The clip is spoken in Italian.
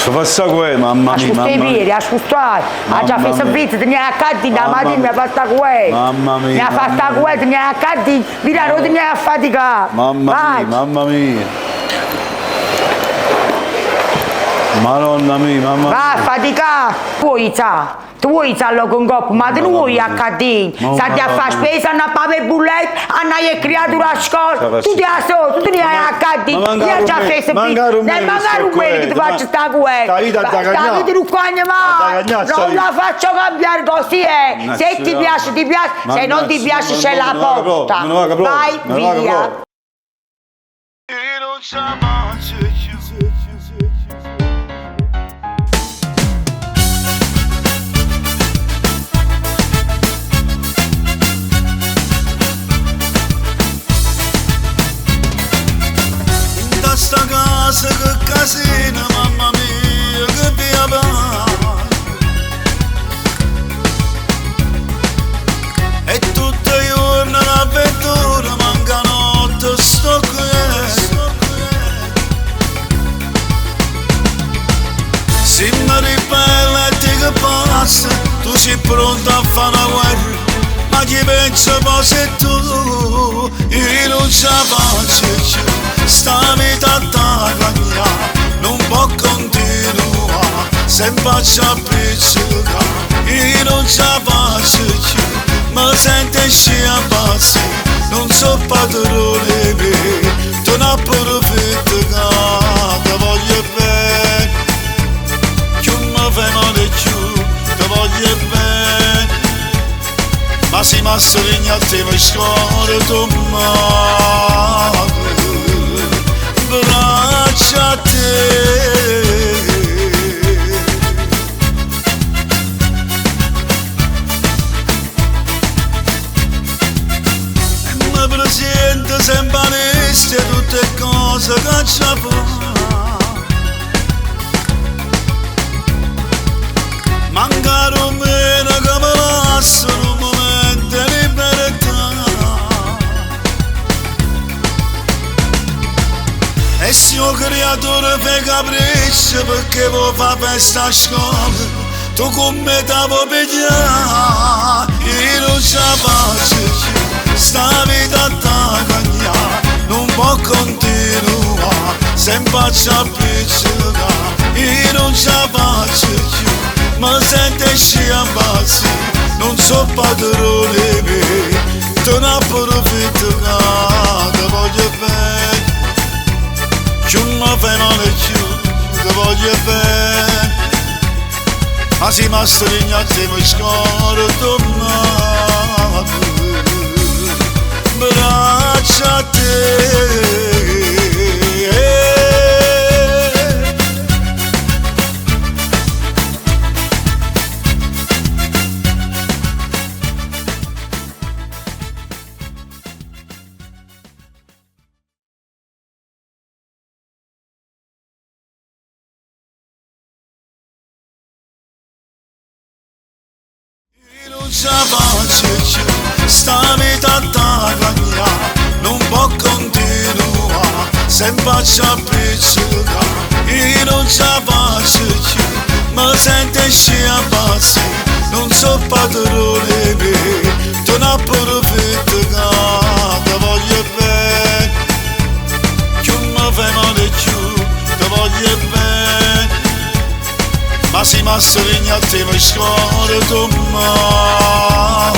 Sto facendo questo, mamma mia. Ascolta i piedi, ascolta. Ha già fatto servizio, ti ne ha accatti da mattina, mi ha fatto questo. Mamma mia. Mi ha fatto questo, mi ha accatti, mira, non ti ne ha faticato. Mamma mia, mamma mia. Madonna mia, mamma mia. Va, fatica. Tu vuoi sallo con coppa, ma tu non vuoi accadere. Stai a fare spesa, a pave bullet, a una creatura a scuola. Tu ti hai tu ne hai accadere. Io già fatto servizio. Magari un quello che ti faccio sta quella. Sta vita da cagnare. Sta vita non cogna mai. Non la faccio cambiare così, Se ti piace, ti piace. Se non ti piace, c'è la porta. Vai via. Sta casa che casina, mamma mia, che piava. E tutti i giorni un'avventura, manca notte, sto qui. Se mi ripelleti che passa, tu sei pronta a fare una guerra. Ma chi pensa poi sei tu, io non ce la faccio più. Sta vita da cagnare, non può continuare, se faccio a pizzicare. Io non ce la faccio più, mi sento a bassi, non so padrone mio. Tu non approfitto che ti voglio bene, che mi fai male più, ti voglio bene. Ma si mi assegna a te, mi scordo mai. Braccia a te. E mi presento sempre oneste tutte cose che ci fa. Mancare un meno che mi lasciano un momento di libertà. E se un creatore fa capriccio perché vuoi fare festa a scuola, tu con me ti vuoi pigliare. Io non ce la faccio più, sta vita da cagnare, non può continuare, se faccio a pizzicare. Io non ce la faccio più, mi sento a bassi, non so padrone mio. Tu non approfitto che ti voglio bene, che mi fai male più, ti voglio bene. Ma se mi stringi a te mi scordo mai. Braccia a te. Non ce la faccio più, sta vita da cagnare, non può continuare, se faccio a pizzicare. Io non ce la faccio più, mi sento a bassi, non so padrone mio. Tu non approfitto che ti voglio bene, che mi fai male più, ti voglio bene. Ma se mi stringi a te mi scordo mai.